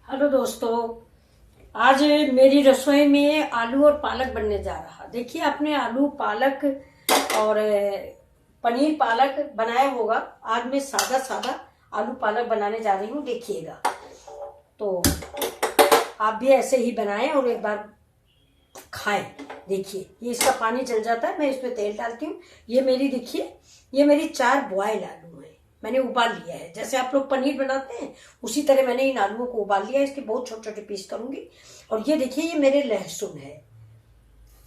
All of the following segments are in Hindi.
हेलो दोस्तों, आज मेरी रसोई में आलू और पालक बनने जा रहा। देखिए, आपने आलू पालक और पनीर पालक बनाया होगा। आज मैं सादा सादा आलू पालक बनाने जा रही हूँ, देखिएगा। तो आप भी ऐसे ही बनाएं और एक बार खाएं। देखिए, ये इसका पानी जल जाता है, मैं इसमें तेल डालती हूँ। ये मेरी देखिए, ये मेरी 4 बॉयल आलू है, मैंने उबाल लिया है। जैसे आप लोग पनीर बनाते हैं उसी तरह मैंने इन आलूओं को उबाल लिया है। इसके बहुत छोटे छोटे पीस करूंगी। और ये देखिए, ये मेरे लहसुन है।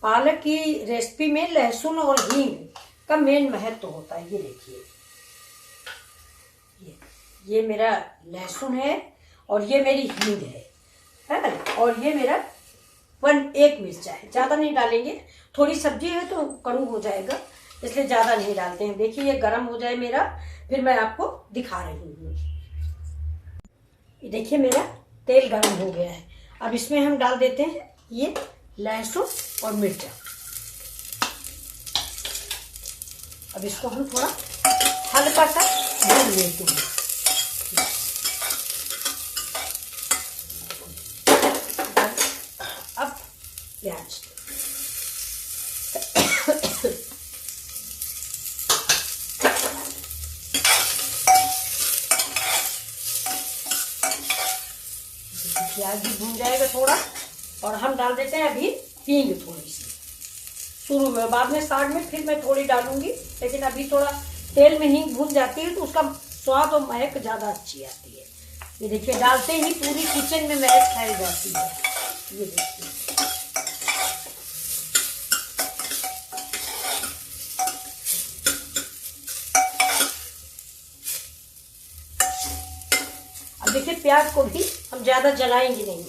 पालक की रेसिपी में लहसुन और हींग का मेन महत्व होता है। ये देखिए, ये मेरा लहसुन है और ये मेरी हींग है ना। और ये मेरा एक मिर्चा है, ज्यादा नहीं डालेंगे। थोड़ी सब्जी है तो कड़ू हो जाएगा, इसलिए ज्यादा नहीं डालते हैं। देखिए, ये गरम हो जाए मेरा, फिर मैं आपको दिखा रही हूँ। ये देखिए, मेरा तेल गरम हो गया है। अब इसमें हम डाल देते हैं ये लहसुन और मिर्चा। अब इसको हम थोड़ा हल्का सा भून लेते हैं। अब प्याज, प्याज भी भून जाएगा थोड़ा। और हम डाल देते हैं अभी हींग थोड़ी सी शुरू में, बाद में स्टार्ट में फिर मैं थोड़ी डालूंगी। लेकिन अभी थोड़ा तेल में हींग भून जाती है तो उसका स्वाद और महक ज्यादा अच्छी आती है। ये देखिए, डालते ही पूरी किचन में महक फैल जाती है। ये देखिए, अब देखिए, प्याज को भी हम ज्यादा जलाएंगे नहीं।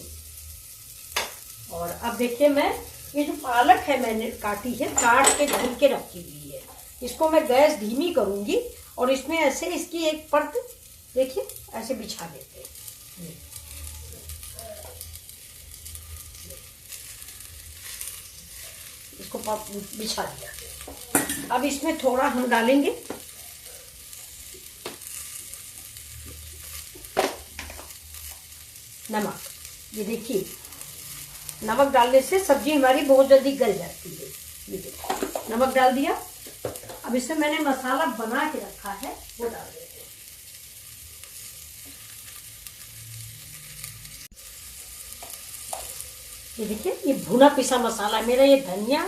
और अब देखिए, मैं ये जो पालक है मैंने काटी है, काट के धुल के रखी हुई है। इसको मैं गैस धीमी करूंगी और इसमें ऐसे इसकी एक परत देखिए ऐसे बिछा देते हैं। इसको बिछा दिया। अब इसमें थोड़ा हम डालेंगे नमक। ये देखिए, नमक डालने से सब्जी हमारी बहुत जल्दी गल जाती है। ये देखिए, नमक डाल दिया। अब इसमें मैंने मसाला बना के रखा है, वो डाल देते हैं। ये देखिए, ये भुना पिसा मसाला मेरा। ये धनिया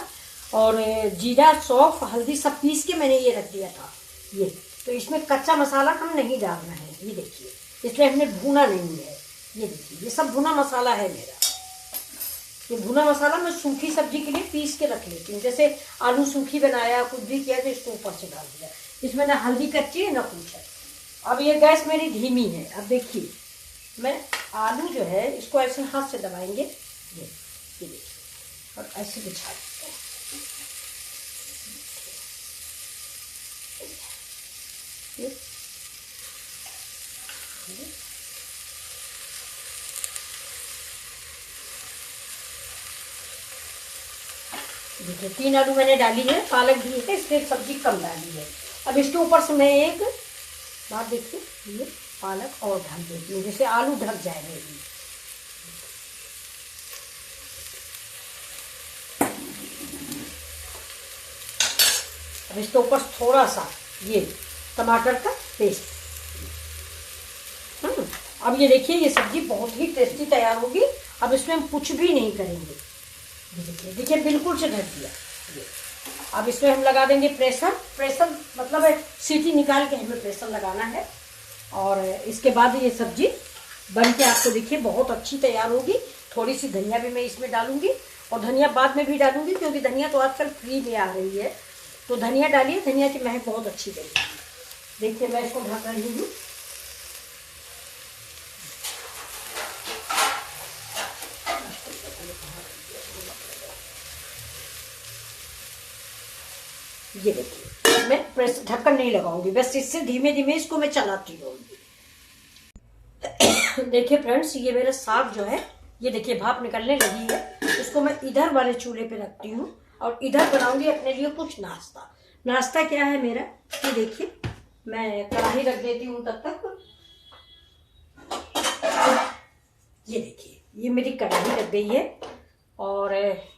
और जीरा, सौंफ, हल्दी सब पीस के मैंने ये रख दिया था। ये तो इसमें कच्चा मसाला हम नहीं डालना है। ये देखिए, इसलिए हमने भुना नहीं है। ये देखिए, ये सब भुना मसाला है मेरा। ये भुना मसाला मैं सूखी सब्जी के लिए पीस के रख लेती हूँ। जैसे आलू सूखी बनाया, कुछ भी किया तो इसको ऊपर से डाल दिया। इसमें ना हल्दी कच्ची है ना कुछ है। अब ये गैस मेरी धीमी है। अब देखिए, मैं आलू जो है इसको ऐसे हाथ से दबाएंगे, ये देखिए, और ऐसे बिछा देते हैं। देखिए, 3 आलू मैंने डाली है, पालक भी है, इसलिए सब्जी कम डाली है। अब इसके ऊपर से मैं एक बात देखिए, ये पालक और ढक देती हूँ, जैसे आलू ढक जाए मेरी। अब इसके ऊपर थोड़ा सा ये टमाटर का पेस्ट। अब ये देखिए, ये सब्जी बहुत ही टेस्टी तैयार होगी। अब इसमें हम कुछ भी नहीं करेंगे। देखिए, बिल्कुल से ढक दिया। अब इसमें हम लगा देंगे प्रेशर। प्रेशर मतलब है सीटी निकाल के हमें प्रेशर लगाना है। और इसके बाद ये सब्जी बन के आपको देखिए बहुत अच्छी तैयार होगी। थोड़ी सी धनिया भी मैं इसमें डालूंगी, और धनिया बाद में भी डालूंगी, क्योंकि धनिया तो आजकल फ्री में आ रही है। तो धनिया डालिए, धनिया की महक बहुत अच्छी देगी। देखिए, मैं इसको ढक रही हूँ। ये देखिए, मैं प्रेस ढक्कन नहीं लगाऊंगी, बस इससे धीमे धीमे इसको मैं चलाती रहूंगी। देखिए फ्रेंड्स, ये मेरा साग जो है, ये देखिए भाप निकलने लगी है। इसको मैं इधर वाले चूल्हे पे रखती हूँ और इधर बनाऊंगी अपने लिए कुछ नाश्ता। नाश्ता क्या है मेरा, ये देखिए, मैं कढ़ाई रख देती हूँ तब तक। ये देखिए, ये मेरी कढ़ाई लग गई है और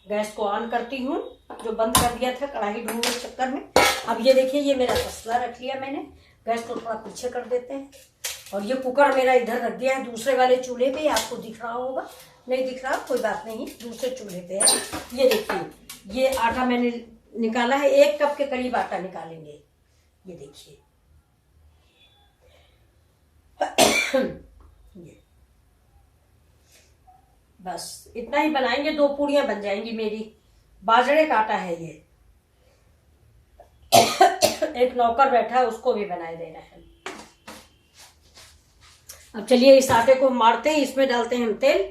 गैस को ऑन करती हूँ, जो बंद कर दिया था कढ़ाई ढूंढने के चक्कर में। अब ये देखिए, ये मेरा तसला रख लिया मैंने, गैस को थोड़ा पीछे कर देते हैं। और ये कुकर मेरा इधर रख दिया है दूसरे वाले चूल्हे पे, आपको दिख रहा होगा, नहीं दिख रहा कोई बात नहीं, दूसरे चूल्हे पे है। ये देखिए, ये आटा मैंने निकाला है, 1 कप के करीब आटा निकालेंगे। ये देखिए ये बस इतना ही बनाएंगे, 2 पूड़ियां बन जाएंगी मेरी। बाजरे का आटा है ये। एक नौकर बैठा है, उसको भी बनाए देना है। अब चलिए इस आटे को मारते हैं, इसमें डालते हैं हम तेल।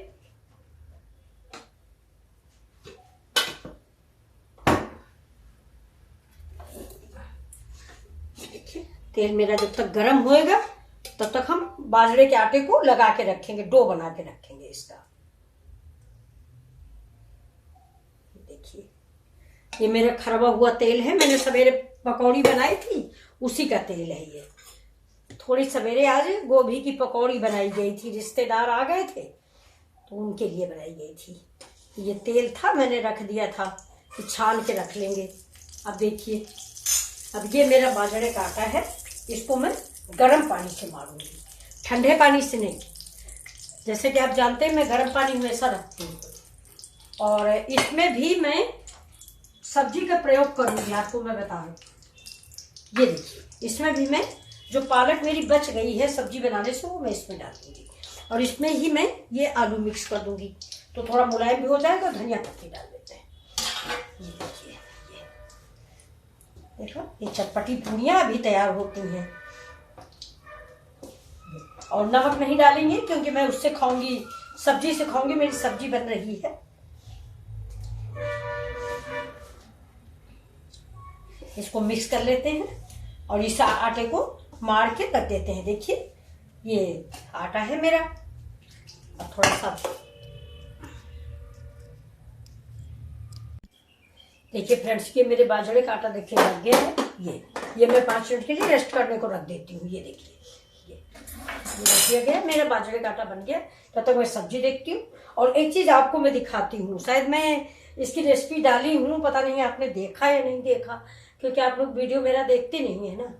तेल मेरा जब तक गर्म होएगा तब तक हम बाजरे के आटे को लगा के रखेंगे, डो बना के रखेंगे इसका। देखिए, ये मेरा खरबा हुआ तेल है, मैंने सवेरे पकौड़ी बनाई थी, उसी का तेल है ये। थोड़ी सवेरे आज गोभी की पकौड़ी बनाई गई थी, रिश्तेदार आ गए थे तो उनके लिए बनाई गई थी। ये तेल था, मैंने रख दिया था कि छान के रख लेंगे। अब देखिए, अब ये मेरा बाजरे का आटा है, इसको मैं गर्म पानी से मारूंगी, ठंडे पानी से नहीं। जैसे कि आप जानते हैं मैं गर्म पानी हमेशा रखती हूँ। और इसमें भी मैं सब्जी का प्रयोग करूंगी, आपको मैं बता रही हूँ। ये देखिए, इसमें भी मैं जो पालक मेरी बच गई है सब्जी बनाने से, वो मैं इसमें डाल दूंगी। और इसमें ही मैं ये आलू मिक्स कर दूंगी, तो थोड़ा मुलायम भी हो जाएगा। धनिया पत्ती डाल देते हैं। ये देखिए, देखो ये चटपटी पूड़ियाँ अभी तैयार होती हैं। और नमक नहीं डालेंगे क्योंकि मैं उससे खाऊंगी, सब्जी से खाऊंगी, मेरी सब्जी बन रही है। इसको मिक्स कर लेते हैं और इस आटे को मार के रख देते हैं। देखिए, ये आटा है मेरा। अब थोड़ा सा देखिए फ्रेंड्स, ये मेरे बाजरे का आटा देखिए लग गया है। ये मैं 5 मिनट के लिए रेस्ट करने को रख देती हूँ। ये देखिए, ये देखिए गया मेरा बाजरे का आटा बन गया। तब तक मैं सब्जी देखती हूँ। और एक चीज आपको मैं दिखाती हूँ, शायद मैं इसकी रेसिपी डाली हूँ, पता नहीं आपने देखा या नहीं देखा, क्योंकि आप लोग वीडियो मेरा देखते नहीं है ना।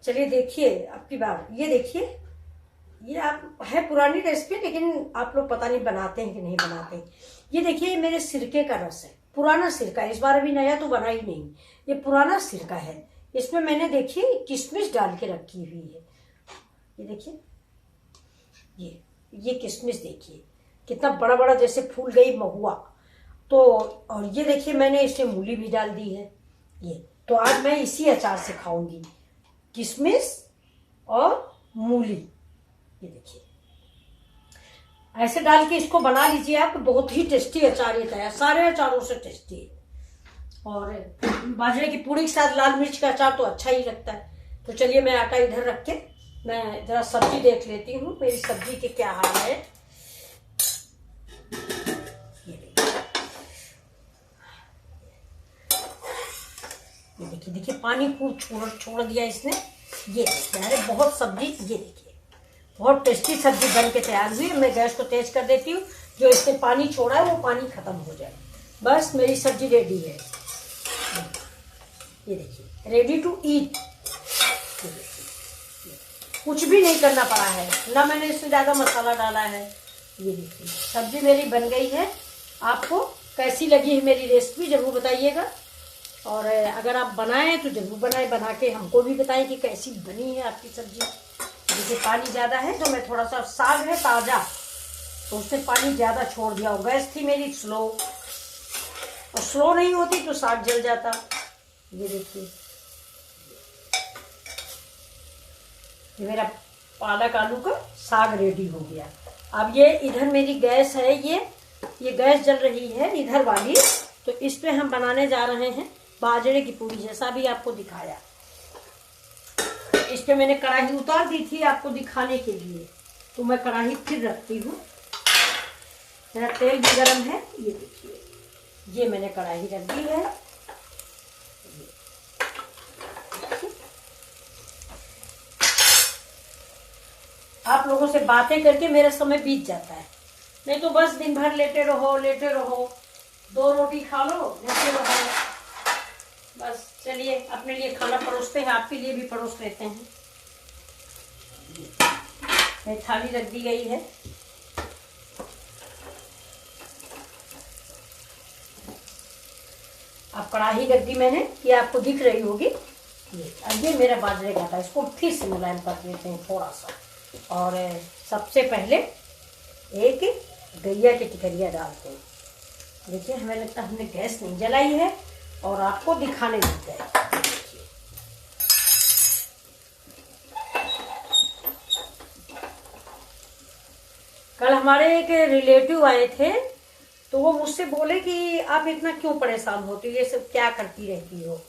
चलिए देखिए आपकी बार, ये देखिए, ये आप है पुरानी रेसिपी, लेकिन आप लोग पता नहीं बनाते हैं कि नहीं बनाते। ये देखिए, मेरे सिरके का रस है, पुराना सिरका, इस बार अभी नया तो बना ही नहीं, ये पुराना सिरका है। इसमें मैंने देखिए किशमिश डाल के रखी हुई है। ये देखिए, ये किशमिश देखिए कितना बड़ा बड़ा जैसे फूल गई महुआ। तो और ये देखिए, मैंने इसमें मूली भी डाल दी है। ये तो आज मैं इसी अचार से खाऊंगी, किशमिश और मूली। ये देखिए, ऐसे डाल के इसको बना लीजिए आप, बहुत ही टेस्टी अचार ये तैयार, सारे अचारों से टेस्टी है। और बाजरे की पूड़ी के साथ लाल मिर्च का अचार तो अच्छा ही लगता है। तो चलिए मैं आटा इधर रख के मैं जरा सब्जी देख लेती हूँ, मेरी सब्जी के क्या हाल है। ये देखिए, देखिए पानी खूब छोड़ दिया इसने। ये अरे बहुत सब्जी, ये देखिए बहुत टेस्टी सब्जी बन के तैयार हुई है। मैं गैस को तेज कर देती हूँ, जो इसने पानी छोड़ा है वो पानी खत्म हो जाए, बस मेरी सब्जी रेडी है। ये देखिए, रेडी टू ईट। कुछ भी नहीं करना पड़ा है, ना मैंने इसमें ज्यादा मसाला डाला है। ये देखिए, सब्जी मेरी बन गई है। आपको कैसी लगी है मेरी रेसिपी जरूर बताइएगा। और अगर आप बनाएं तो जरूर बनाएं, बना के हमको भी बताएं कि कैसी बनी है आपकी सब्जी। देखिए पानी ज़्यादा है तो मैं थोड़ा सा, साग है ताज़ा तो उसने पानी ज़्यादा छोड़ दिया। और गैस थी मेरी स्लो, और स्लो नहीं होती तो साग जल जाता। ये देखिए, ये मेरा पालक आलू का साग रेडी हो गया। अब ये इधर मेरी गैस है, ये गैस जल रही है इधर वाली, तो इस पे हम बनाने जा रहे हैं बाजरे की पूड़ी, जैसा भी आपको दिखाया। इस पे मैंने कढ़ाई उतार दी थी आपको दिखाने के लिए, तो मैं कढ़ाई फिर रखती हूँ। मेरा तेल भी गर्म है। ये देखिए, ये मैंने कढ़ाई रख दी है। आप लोगों से बातें करके मेरा समय बीत जाता है, नहीं तो बस दिन भर लेटे रहो, 2 रोटी खा लो, लेटे रहो बस। चलिए अपने लिए खाना परोसते हैं, आपके लिए भी परोस लेते हैं। थाली रख दी गई है। अब कढ़ाई रख दी मैंने, ये आपको दिख रही होगी। ये मेरा बाजरे का था, इसको फिर से मुलायम कर देते हैं थोड़ा सा। और सबसे पहले एक गैया की टिकरिया डालते हैं। देखिए हमें लगता है हमने गैस नहीं जलाई है और आपको दिखाने लग गए। कल हमारे एक रिलेटिव आए थे, तो वो मुझसे बोले कि आप इतना क्यों परेशान होती हो, ये सब क्या करती रहती हो,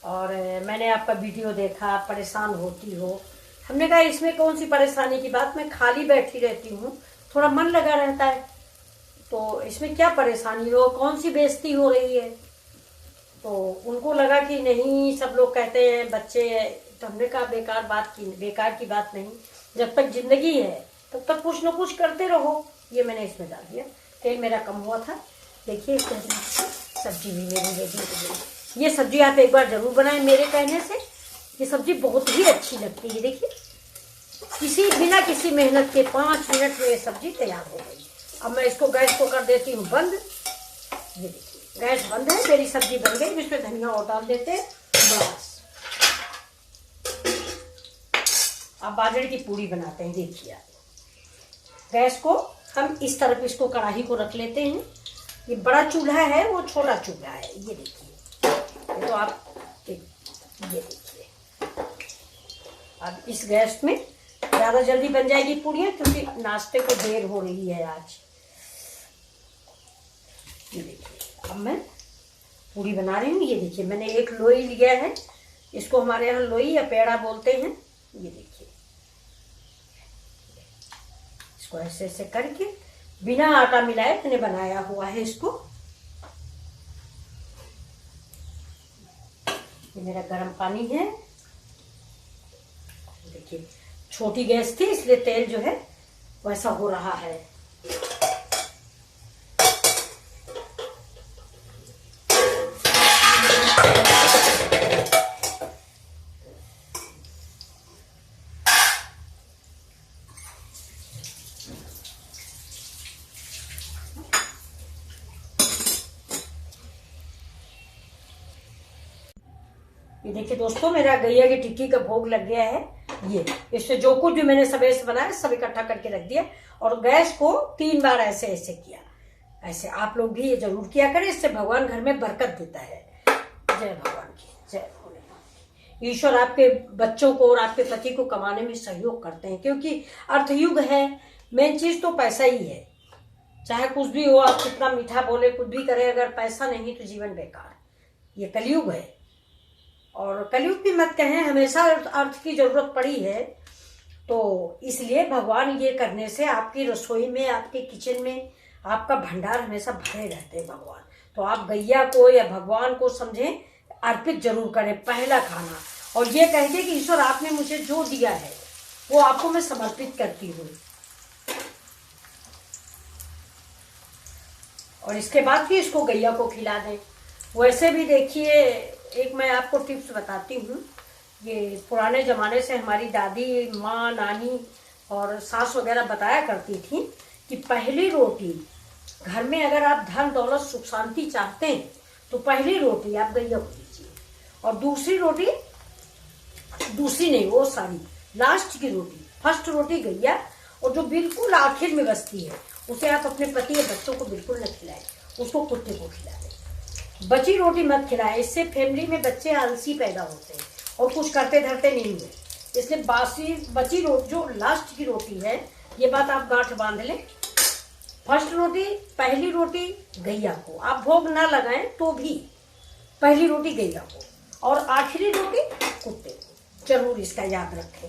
और मैंने आपका वीडियो देखा, आप परेशान होती हो। हमने कहा इसमें कौन सी परेशानी की बात, मैं खाली बैठी रहती हूँ, थोड़ा मन लगा रहता है, तो इसमें क्या परेशानी हो, कौन सी बेइज्जती हो रही है। तो उनको लगा कि नहीं, सब लोग कहते हैं बच्चे, तो हमने कहा बेकार की बात नहीं, जब तक जिंदगी है तब तक कुछ न कुछ करते रहो। ये मैंने इसमें डाल दिया। तेल मेरा कम हुआ था। देखिए सब्जी भी मेरी रेडी हो गई। ये सब्जी आप एक बार जरूर बनाएं मेरे कहने से, ये सब्जी बहुत ही अच्छी लगती है। देखिए बिना किसी मेहनत के 5 मिनट में ये सब्जी तैयार हो गई। अब मैं इसको गैस को कर देती हूँ बंद। ये देखिए गैस बंद है, मेरी सब्जी बन गई। इसमें धनिया और डाल देते हैं बस। अब बाजरे की पूड़ी बनाते हैं। देखिए गैस को हम इस तरफ इसको कढ़ाई को रख लेते हैं। ये बड़ा चूल्हा है, वो छोटा चूल्हा है। ये देखिए, ये तो आप ये देखिए। अब इस गैस में ज़्यादा जल्दी बन जाएगी पूड़ियाँ, क्योंकि नाश्ते को देर हो रही है आज। ये देखिए अब मैं पूड़ी बना रही हूँ। ये देखिए मैंने एक लोई लिया है, इसको हमारे यहाँ लोई या पेड़ा बोलते हैं। ये देखिए इसको ऐसे ऐसे करके बिना आटा मिलाए मैंने बनाया हुआ है इसको। ये मेरा गर्म पानी है। देखिए छोटी गैस थी इसलिए तेल जो है वैसा हो रहा है। ये देखिए दोस्तों, मेरा गैया की टिक्की का भोग लग गया है। ये इससे जो कुछ भी मैंने सब ऐसे बनाया सब इकट्ठा करके रख दिया और गैस को 3 बार ऐसे ऐसे किया। ऐसे आप लोग भी ये जरूर किया करें, इससे भगवान घर में बरकत देता है। जय भगवान की जय भोलेनाथ। ईश्वर आपके बच्चों को और आपके पति को कमाने में सहयोग करते हैं, क्योंकि अर्थयुग है। मेन चीज तो पैसा ही है। चाहे कुछ भी हो, आप कितना मीठा बोले, कुछ भी करें, अगर पैसा नहीं तो जीवन बेकार। ये कलयुग है, और कलयुग भी मत कहें, हमेशा अर्थ की जरूरत पड़ी है। तो इसलिए भगवान ये करने से आपकी रसोई में, आपके किचन में आपका भंडार हमेशा भरे रहते हैं भगवान। तो आप गैया को या भगवान को समझें, अर्पित जरूर करें पहला खाना, और ये कह के कि ईश्वर आपने मुझे जो दिया है वो आपको मैं समर्पित करती हूँ। और इसके बाद भी इसको गैया को खिला दें। वैसे भी देखिए, एक मैं आपको टिप्स बताती हूँ। ये पुराने ज़माने से हमारी दादी, माँ, नानी और सास वगैरह बताया करती थी कि पहली रोटी घर में, अगर आप धन दौलत सुख शांति चाहते हैं तो पहली रोटी आप गैया को दीजिए, और दूसरी रोटी, दूसरी नहीं वो सारी लास्ट की रोटी, फर्स्ट रोटी गैया, और जो बिल्कुल आखिर में बचती है उसे आप अपने पति या बच्चों को बिल्कुल न खिलाएं, उसको कुत्ते को खिला दें। बची रोटी मत खिलाएं, इससे फैमिली में बच्चे आलसी पैदा होते हैं और कुछ करते धरते नहीं हुए। इसलिए बची रोटी, जो लास्ट की रोटी है, ये बात आप गांठ बांध लें। फर्स्ट रोटी, पहली रोटी गैया को, आप भोग ना लगाएं तो भी पहली रोटी गैया को, और आखिरी रोटी कुत्ते को। जरूर इसका याद रखें।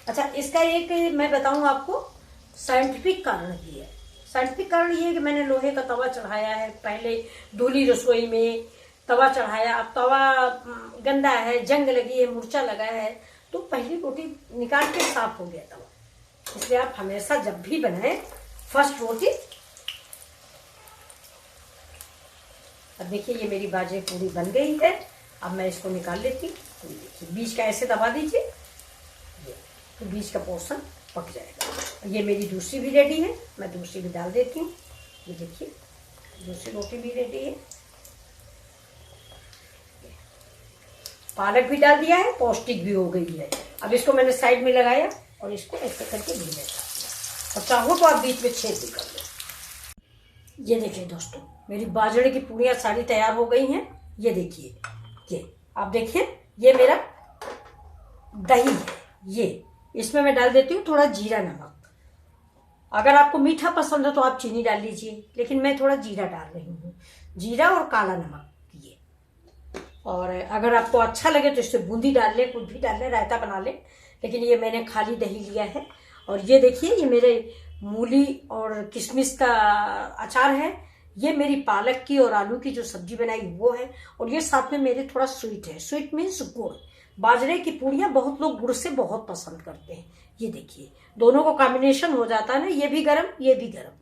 अच्छा, इसका एक मैं बताऊं आपको साइंटिफिक कारण भी है। साइंटिफिक कारण ये है कि मैंने लोहे का तवा चढ़ाया है, पहले धुली रसोई में तवा चढ़ाया, अब तवा गंदा है, जंग लगी है, मुर्चा लगा है, तो पहली रोटी निकाल के साफ हो गया तवा। इसलिए आप हमेशा जब भी बनाएं, फर्स्ट रोटी अब देखिए ये मेरी बाजरे पूरी बन गई है। अब मैं इसको निकाल लेती हूँ। तो देखिए बीज का ऐसे दबा दीजिए, ये तो बीज का पोर्शन पक जाएगा। ये मेरी दूसरी भी रेडी है, मैं दूसरी भी डाल देती हूँ। ये देखिए दूसरी रोटी भी रेडी है। पालक भी डाल दिया है, पौष्टिक भी हो गई है। अब इसको मैंने साइड में लगाया और इसको ऐसे करके धीरे डाल दिया, और चाहो तो आप बीच में छेद भी कर लो। ये देखिए दोस्तों, मेरी बाजरे की पूड़ियाँ सारी तैयार हो गई हैं। ये देखिए, ये आप देखिए, ये मेरा दही है। ये इसमें मैं डाल देती हूँ थोड़ा जीरा नमक। अगर आपको मीठा पसंद है तो आप चीनी डाल लीजिए, लेकिन मैं थोड़ा जीरा डाल रही हूँ, जीरा और काला नमक। ये और अगर आपको अच्छा लगे तो इससे बूंदी डाल ले, कुछ भी डाल ले, रायता बना ले, लेकिन ये मैंने खाली दही लिया है। और ये देखिए, ये मेरे मूली और किशमिश का अचार है। ये मेरी पालक की और आलू की जो सब्जी बनाई वो है। और ये साथ में मेरे थोड़ा स्वीट है, स्वीट मीन्स गुड़। बाजरे की पूड़ियाँ बहुत लोग गुड़ से बहुत पसंद करते हैं। ये देखिए दोनों को कॉम्बिनेशन हो जाता है ना, ये भी गरम ये भी गरम।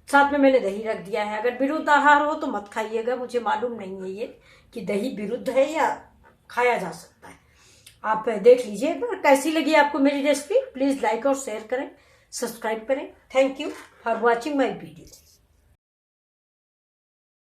साथ में मैंने दही रख दिया है। अगर विरुद्ध आहार हो तो मत खाइएगा, मुझे मालूम नहीं है ये कि दही विरुद्ध है या खाया जा सकता है। आप देख लीजिए एक बार कैसी लगी आपको मेरी रेसिपी। प्लीज लाइक और शेयर करें, सब्सक्राइब करें। Thank you for watching my video.